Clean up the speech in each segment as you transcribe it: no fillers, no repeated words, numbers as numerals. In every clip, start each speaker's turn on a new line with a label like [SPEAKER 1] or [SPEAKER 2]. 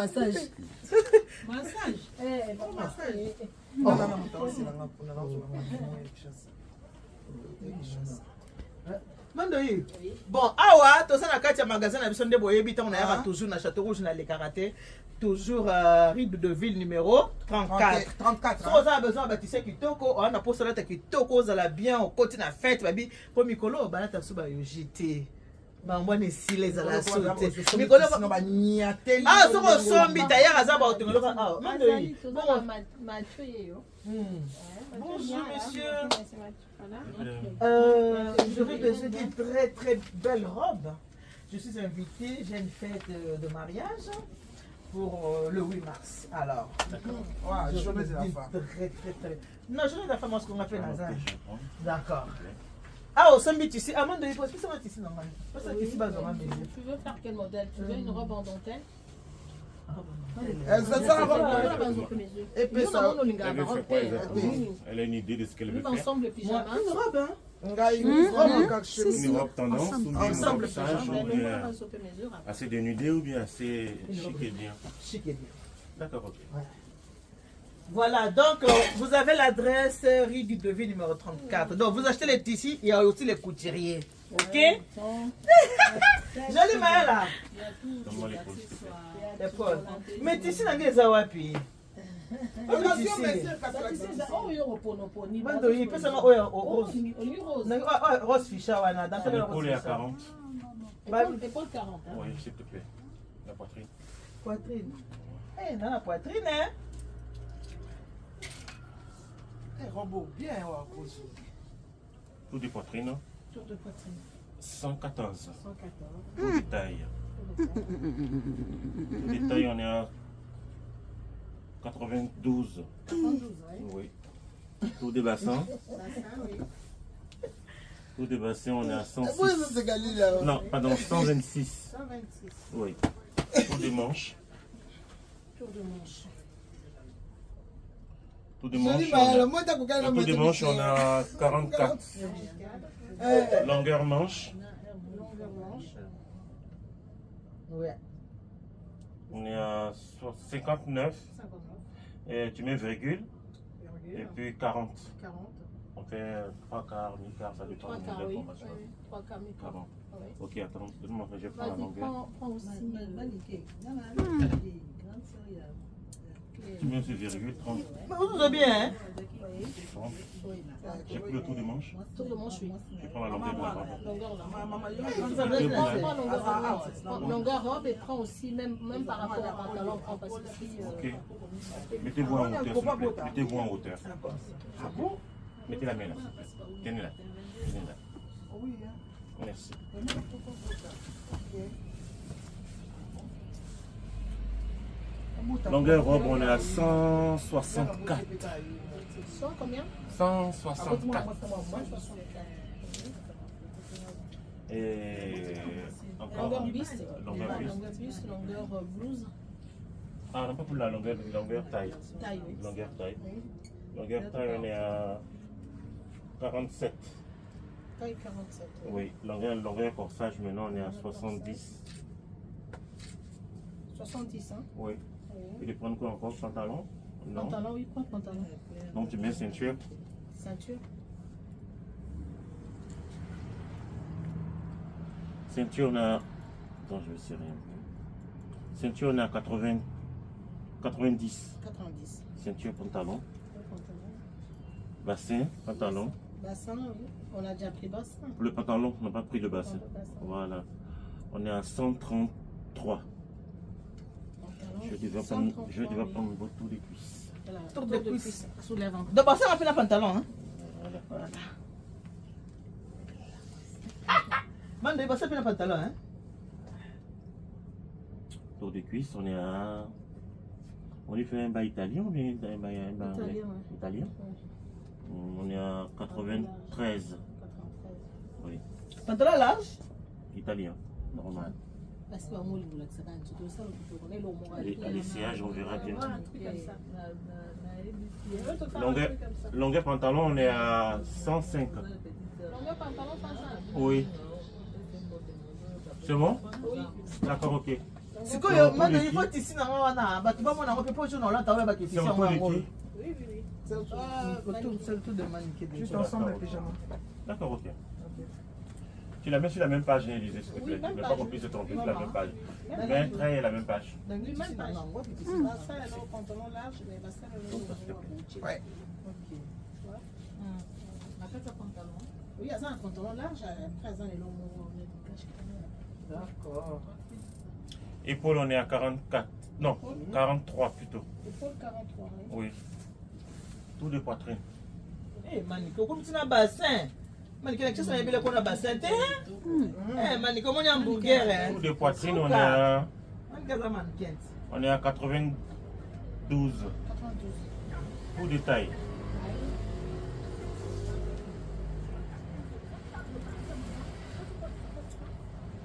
[SPEAKER 1] massage.
[SPEAKER 2] Massage.
[SPEAKER 3] Mandoyi. Bon, awa, tout ça na kati ya magasin na biso ndebo yebi on a toujours na Château Rouge na le karaté, toujours rue de Ville numéro 34.
[SPEAKER 1] 34.
[SPEAKER 3] Si vous avez besoin de bâtisseur kitoko, on a posé la kitoko, vous allez bien au côté na fête, babi, pour Mikolo, banata suba yojité. Bah moi ne si les à la sauté. Mikolo va niatel. Ah, so ko sombi tayar azaba otongolo ba. Ah, Mandoyi. Bon,
[SPEAKER 2] Mathieu yo.
[SPEAKER 3] Bonjour monsieur. J'aurais besoin d'une très très belle robe. Je suis invitée, j'ai une fête de mariage pour le 8 mars. Alors,
[SPEAKER 1] Ouais, je vais la femme.
[SPEAKER 3] très. Non, je vais la femme, ce qu'on appelle Nazar. D'accord. Ah, au sommet ici. Ah, Mandoyi, parce que ça va ici normalement. Parce que ici, bas on
[SPEAKER 2] Tu veux faire quel modèle? Tu veux une robe en dentelle?
[SPEAKER 4] Elle a une idée de ce qu'elle veut faire.
[SPEAKER 2] Ensemble, pyjama.
[SPEAKER 3] Une robe, hein?
[SPEAKER 4] Une robe tendance ou bien
[SPEAKER 3] Ensemble,
[SPEAKER 4] sage ou bien assez dénudée ou bien assez chic et bien.
[SPEAKER 3] Chic et bien.
[SPEAKER 4] D'accord, ok.
[SPEAKER 3] Voilà, donc vous avez l'adresse rue du Devis numéro 34. Donc vous achetez les tissus, il y a aussi les couturiers. Ok? Jolie Maëlle là.
[SPEAKER 4] Donne-moi les
[SPEAKER 3] Les Paul. Mais tissu n'a pas wapi. Mandoyi, peut seulement rose. Rose ficha wana.
[SPEAKER 4] L'épaule est à 40.
[SPEAKER 2] Épaule 40.
[SPEAKER 4] Oui, s'il te plaît. La poitrine.
[SPEAKER 3] Poitrine. Eh, non, la poitrine, hein?
[SPEAKER 1] Robot, bien,
[SPEAKER 4] Tout des poitrines. hein?
[SPEAKER 2] Tour de poitrine.
[SPEAKER 4] 114.
[SPEAKER 2] 114.
[SPEAKER 4] Tout détail. Tout détail, on est à 92.
[SPEAKER 2] 92,
[SPEAKER 4] Oui. Tout des bassins.
[SPEAKER 2] oui.
[SPEAKER 4] Tout des bassins, on est à 106.
[SPEAKER 1] c'est Galil là.
[SPEAKER 4] Non, pardon, 126.
[SPEAKER 2] 126.
[SPEAKER 4] Oui. Tout des manches.
[SPEAKER 2] Tour de manche.
[SPEAKER 4] Tout des manches. Tout des manches, on est à 44. Longueur manche.
[SPEAKER 2] Longueur manche.
[SPEAKER 3] Ouais.
[SPEAKER 4] On est à 59.
[SPEAKER 2] 59.
[SPEAKER 4] Et tu mets virgule. Et puis 40.
[SPEAKER 2] 40.
[SPEAKER 4] On fait 3 quarts, mi-quart, ça dépend
[SPEAKER 2] 3
[SPEAKER 4] de
[SPEAKER 2] quarts,
[SPEAKER 4] la
[SPEAKER 2] oui.
[SPEAKER 4] formation.
[SPEAKER 2] 3 quarts, mi-quart.
[SPEAKER 4] 40.
[SPEAKER 2] Oui.
[SPEAKER 4] Ok, attends, donne-moi, je prends la
[SPEAKER 2] Vas-y,
[SPEAKER 4] longueur.
[SPEAKER 2] prends aussi.
[SPEAKER 4] Tu mets ce virgule, 30.
[SPEAKER 3] Vous êtes bien, hein?
[SPEAKER 4] 30. J'ai pris le tour de manche.
[SPEAKER 2] Tour de manche, oui.
[SPEAKER 4] Je prends la longueur de la robe.
[SPEAKER 2] Longueur là.
[SPEAKER 4] Mettez-moi.
[SPEAKER 2] Prends longueur robe et prends aussi, même par rapport au pantalon, prends parce que si.
[SPEAKER 4] Ok. Mettez-vous en hauteur, s'il vous plaît. Mettez-vous en hauteur. Mettez la main là. Tenez-la. Tenez-la. Merci. Longueur robe, on est à 164.
[SPEAKER 2] 100 combien?
[SPEAKER 4] 164. Et encore.
[SPEAKER 2] Longueur buste.
[SPEAKER 4] Longueur buste.
[SPEAKER 2] Longueur buste, longueur blouse.
[SPEAKER 4] Ah, non, pas pour la longueur taille.
[SPEAKER 2] Taille, oui.
[SPEAKER 4] Longueur taille.
[SPEAKER 2] Oui.
[SPEAKER 4] Longueur taille, on est à 47.
[SPEAKER 2] Taille 47.
[SPEAKER 4] Oui, longueur corsage, maintenant on est à 70.
[SPEAKER 2] 70, hein?
[SPEAKER 4] Oui. Et de prendre quoi encore? Pantalon? Non.
[SPEAKER 2] Pantalon, oui, prends pantalon.
[SPEAKER 4] Donc tu mets ceinture.
[SPEAKER 2] Ceinture.
[SPEAKER 4] Ceinture, on a. Attends, je vais serrer un peu. Ceinture, on a 90.
[SPEAKER 2] 90.
[SPEAKER 4] Ceinture, pantalon.
[SPEAKER 2] Pantalon.
[SPEAKER 4] Bassin, pantalon.
[SPEAKER 2] Bassin, oui. On a déjà pris bassin.
[SPEAKER 4] Pour le pantalon, on n'a pas pris le bassin.
[SPEAKER 2] Le bassin.
[SPEAKER 4] Voilà. On est à 133.
[SPEAKER 2] Pantalon,
[SPEAKER 4] Je devais
[SPEAKER 2] 133,
[SPEAKER 4] prendre tous les cuisses.
[SPEAKER 2] Voilà.
[SPEAKER 3] Tour de cuisse.
[SPEAKER 2] Soulève un peu.
[SPEAKER 3] Donc, ça, on a fait le pantalon, hein? Voilà. Mandoyi, ça fait le pantalon, hein?
[SPEAKER 4] Tour des cuisses, on est à. On lui fait un bas italien ou bien un bas
[SPEAKER 2] Italien, ouais.
[SPEAKER 4] italien?
[SPEAKER 2] Ouais.
[SPEAKER 4] On est à 93.
[SPEAKER 2] 93.
[SPEAKER 4] Oui.
[SPEAKER 3] Pantalon large?
[SPEAKER 4] Italien, normal.
[SPEAKER 2] Parce que moi, je ça tout ça, on est le moral.
[SPEAKER 4] Les sièges, on verra bien.
[SPEAKER 2] Voilà, un truc comme ça.
[SPEAKER 4] Longueur pantalon, on est à 105.
[SPEAKER 2] Longueur pantalon, 105.
[SPEAKER 4] Oui. C'est bon?
[SPEAKER 2] Oui.
[SPEAKER 4] D'accord, ok.
[SPEAKER 3] sikoyo mano il faut tisi na wana bato bamona ngo pe po na olata oya bakitisi yango yango.
[SPEAKER 2] Oui, oui, oui.
[SPEAKER 3] C'est le tout de maniquer.
[SPEAKER 1] Juste ensemble les pyjamas.
[SPEAKER 4] D'accord, ok. Tu la mets sur la même page, Élisée, s'il te plaît.
[SPEAKER 2] Oui, même
[SPEAKER 4] Je ne veux
[SPEAKER 2] page.
[SPEAKER 4] pas qu'on puisse se tromper sur la même page. Mais un trait et la même page.
[SPEAKER 2] Oui, même pas. Ça, alors, pantalon large, mais ça,
[SPEAKER 1] Ouais.
[SPEAKER 3] Ok.
[SPEAKER 2] Oui, il y a un pantalon large, après, ça, les longs mots.
[SPEAKER 3] D'accord.
[SPEAKER 4] Épaule, on est à 44. Non, 43 plutôt.
[SPEAKER 2] Épaule 43, oui.
[SPEAKER 4] Oui. Tout de poitrine.
[SPEAKER 3] Eh, Maniko, comme tu n'as bassin. Maniko, tu sais, il y a un bassin. Eh, Maniko, on est un hamburger.
[SPEAKER 4] Tout de poitrine, on est à 92.
[SPEAKER 2] 92.
[SPEAKER 4] Tout de taille.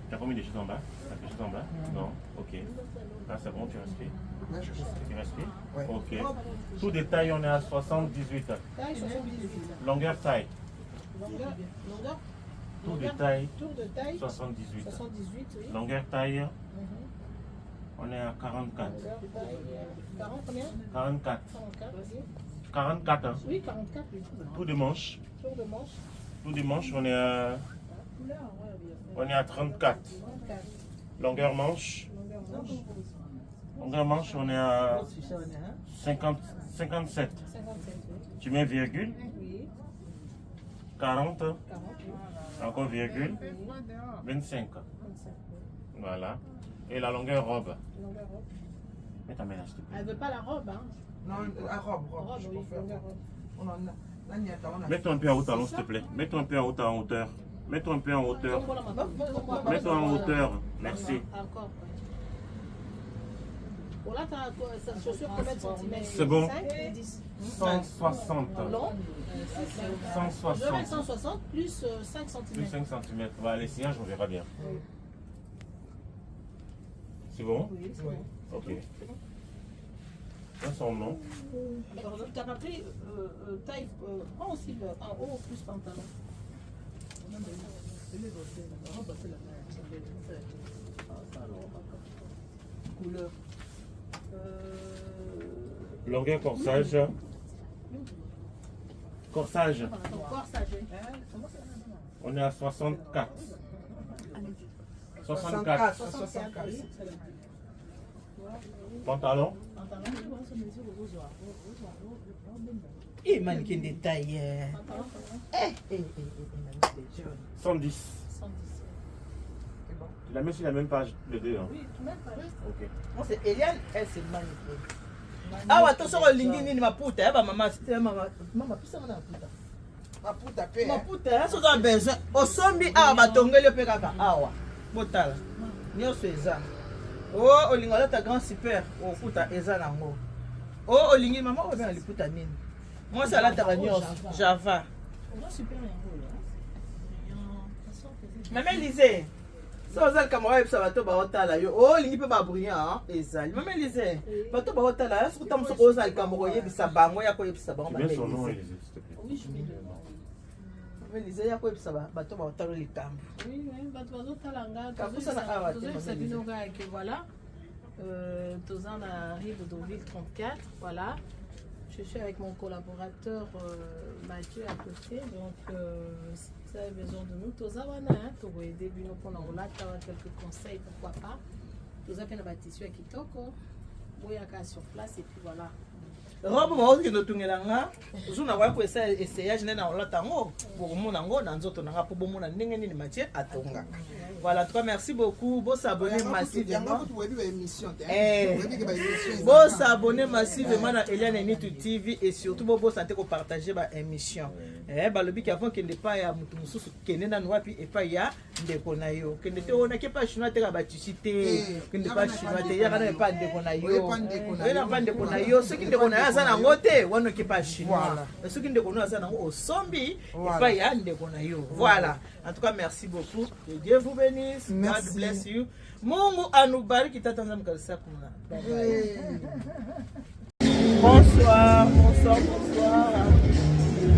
[SPEAKER 4] Tu as pas mis des choses en bas? Tu as quelque chose en bas? Non. Ok. Là, c'est bon, tu respires.
[SPEAKER 1] Ouais, je sais.
[SPEAKER 4] Tu respires?
[SPEAKER 1] Ouais.
[SPEAKER 4] Ok. Tout de taille, on est à 78.
[SPEAKER 2] Taille 78.
[SPEAKER 4] Longueur taille.
[SPEAKER 2] Longueur.
[SPEAKER 4] Tout de taille,
[SPEAKER 2] Tour de taille
[SPEAKER 4] 78.
[SPEAKER 2] 78, oui.
[SPEAKER 4] Longueur taille, on est à 44.
[SPEAKER 2] Longueur taille 40 combien?
[SPEAKER 4] 44.
[SPEAKER 2] 44, oui.
[SPEAKER 4] 44, hein.
[SPEAKER 2] Oui, 44, oui.
[SPEAKER 4] Tout de manche.
[SPEAKER 2] Tour de manche.
[SPEAKER 4] Tout de manche, on est à 34.
[SPEAKER 2] 34.
[SPEAKER 4] Longueur manche.
[SPEAKER 2] Longueur manche.
[SPEAKER 4] Longueur manche, on est à 50, 57.
[SPEAKER 2] 57, oui.
[SPEAKER 4] Tu mets virgule.
[SPEAKER 2] Oui.
[SPEAKER 4] 40.
[SPEAKER 2] 40, oui.
[SPEAKER 4] Encore virgule. 25.
[SPEAKER 2] 25, oui.
[SPEAKER 4] Voilà. Et la longueur robe.
[SPEAKER 2] Longueur robe.
[SPEAKER 4] Mets ta main là, s'il te plaît.
[SPEAKER 2] Elle veut pas la robe, hein.
[SPEAKER 1] Non, robe.
[SPEAKER 2] Robe,
[SPEAKER 1] Je
[SPEAKER 2] oui,
[SPEAKER 1] préfère.
[SPEAKER 2] longueur robe.
[SPEAKER 1] On en a. Là, il y a on a.
[SPEAKER 4] Mets-toi un peu en hauteur, s'il te plaît. Mets-toi un peu en hauteur. Mets-toi un peu en hauteur. Mets-toi en hauteur. Merci.
[SPEAKER 2] Encore. Bon, là, t'as sa chaussure combien de centimètres?
[SPEAKER 4] C'est bon.
[SPEAKER 2] 5 ou 10?
[SPEAKER 4] 160.
[SPEAKER 2] Long.
[SPEAKER 4] 160.
[SPEAKER 2] Je vais 160 plus 5
[SPEAKER 4] Plus
[SPEAKER 2] cm.
[SPEAKER 4] 5 cm. Voilà, l'essayage, on verra bien. C'est bon?
[SPEAKER 2] Oui, c'est
[SPEAKER 1] Oui.
[SPEAKER 2] bon.
[SPEAKER 4] Ok. Ça, son nom.
[SPEAKER 2] Tu as pris taille, prends aussi en haut plus pantalon.
[SPEAKER 3] Couleur.
[SPEAKER 4] Longueur corsage. Corsage.
[SPEAKER 2] Donc, corsage.
[SPEAKER 4] On est à 64. 64.
[SPEAKER 1] 64.
[SPEAKER 4] Pantalon.
[SPEAKER 3] Eh, Maniko, des tailles.
[SPEAKER 4] 110.
[SPEAKER 2] 110.
[SPEAKER 4] Tu la mets sur la même page, les deux. Hein?
[SPEAKER 2] Oui, même pas.
[SPEAKER 4] Ok.
[SPEAKER 3] Moi, c'est Eliane, elle, c'est Maniko. Ah, ouais, attention, lingi nini maputa. Eh, maman, c'était maman. Maman, tout ça, on a maputa.
[SPEAKER 1] Maputa pe.
[SPEAKER 3] Maputa, hein, ça a besoin. Au sombi, ah, batongeli pe kaka. Awa. Botala. Nyonso eza. Oh, olingi olata grand super. Okuta eza nango. Oh, olingi maman, oyo bien liputa nini. Moi, ça alataka nyonso. Java.
[SPEAKER 2] Super.
[SPEAKER 3] Maman Lisée. So ozali kamera yebisa bato baotala yo olingi mpe babrillant ezali mama Elise bato baotala soki tamu soko ozali kamera oyebisa bango ya koyebisa bango
[SPEAKER 4] Tu mets son nom, Élisée, s'il te plaît.
[SPEAKER 2] Oui, je mets le nom.
[SPEAKER 3] mama Elise ya koyebisa bato baotala likambo.
[SPEAKER 2] Oui, oui, bato bazotalanga
[SPEAKER 3] Kapusana awa te,
[SPEAKER 2] tozoyebisa bino kaka ke voilà toza na rive d'Auville 34, voilà. Je suis avec mon collaborateur Mathieu à côté, donc si vous avez besoin de nous, toza wana pour aider bino pona olata quelques conseils, pourquoi pas. Toza pe na ba tissu ya kitoko, boyaka sur place et puis voilà.
[SPEAKER 3] Robe baokende otungela nga ozu na koya koesa essayage nde na olata yango bokomona yango na nzoto nanga mpo bomona ndenge nini Mathieu atongaka. Voilà, en tout cas, merci beaucoup. Bon s'abonner massivement. Bon s'abonner massivement à Eliane Nitu TV et surtout bon santé pour partager ma émission. Balobi qui avant qu'il n'est pas ya mutu mususu kenena nwapi et pas ya ndeko na yo. Kende te ona ke pa chinois te ka batisite. Kende pa chinois te ya kana pa ndeko na yo. Ena pa ndeko na yo. Ce qui ndeko na ya za na ngote wana ke pa chinois. Ce qui ndeko na za na ngo osombi et pas ya ndeko na yo. Voilà. En tout cas, merci beaucoup. Que Dieu vous bénisse. God bless you. Mungu anubariki tata nzamkalisa kuna. Bonsoir, bonsoir, bonsoir.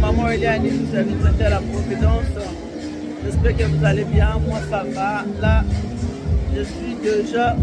[SPEAKER 3] Maman Eliane, nous sommes à la Providence. J'espère que vous allez bien. Moi, ça va. Là, je suis déjà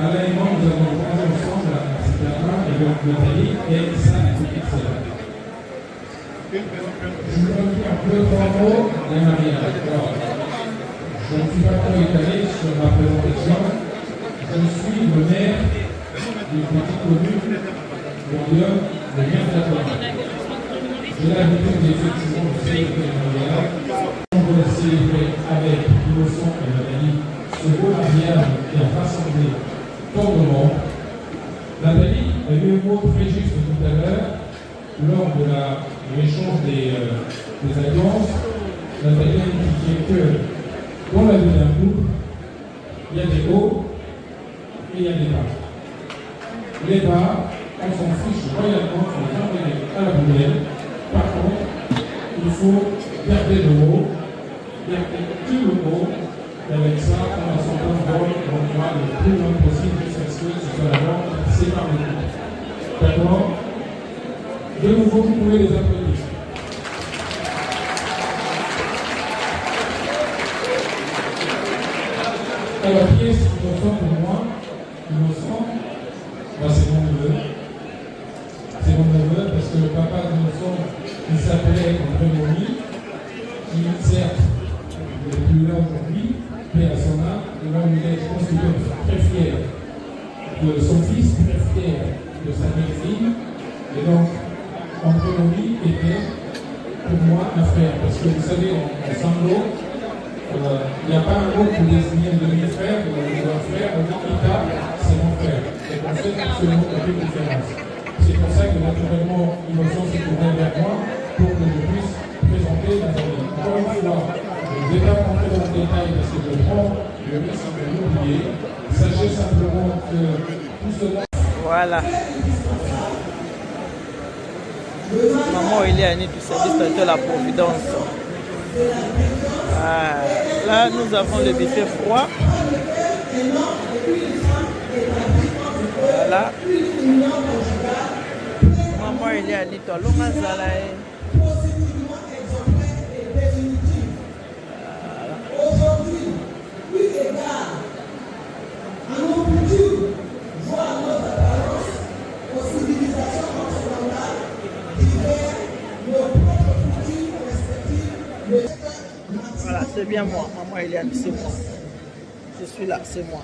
[SPEAKER 5] Alain et moi, nous avons travaillé ensemble à Citana et donc Nathalie et ça, excellent. Je me dis un peu trois mots des mariages. Je ne suis pas trop étalé sur ma présentation. Je suis le maire d'une petite commune Lyon, de Bien-Flatoire. J'ai l'habitude effectivement de célébrer le mariage. On veut célébrer avec Innocent et Nathalie ce beau mariage qui a rassemblé tant de monde. Nathalie a eu un mot très juste tout à l'heure lors de l'échange des alliances. Nathalie a indiqué que dans la vie d'un couple, il y a des hauts et il y a des bas. Les bas, on s'en fiche royalement, on les envoyer à la poubelle. Par contre, il faut garder le haut, garder tout le haut, et avec ça, on va s'en prendre on va le plus loin possible jusqu'à ce que ce soit la mort qui sépare les coups. D'accord? De nouveau, vous pouvez les applaudir. Alors, qui est innocent pour moi? Innocent, c'est mon neveu. C'est mon neveu parce que le papa d'Innocent, il s'appelait André Moni, qui certes n'est plus là aujourd'hui, mais à son âme, et là il est considéré très fier de son fils, très fier de sa belle-fille. Et donc, André Moni était pour moi un frère, parce que vous savez, en Sango, il n'y a pas un mot pour désigner un demi-frère ou un frère, on dit Ita, c'est mon frère. Et on fait absolument aucune différence. C'est pour ça que naturellement, Innocent s'est tourné vers moi pour que je puisse présenter Nathalie. Encore une fois, je ne vais pas rentrer dans le détail parce que je prends le risque de l'oublier. Sachez simplement que tout cela.
[SPEAKER 3] Voilà. Maman Eliane du service de la Providence. Ah, là, nous avons le buffet froid. Voilà. Maman Eliane du Longa-Zala. Voilà, c'est bien moi. Maman Eliane, c'est moi. Je suis là, c'est moi.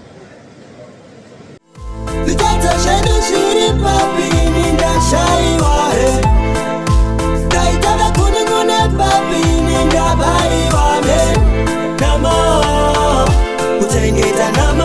[SPEAKER 3] Utengeta nama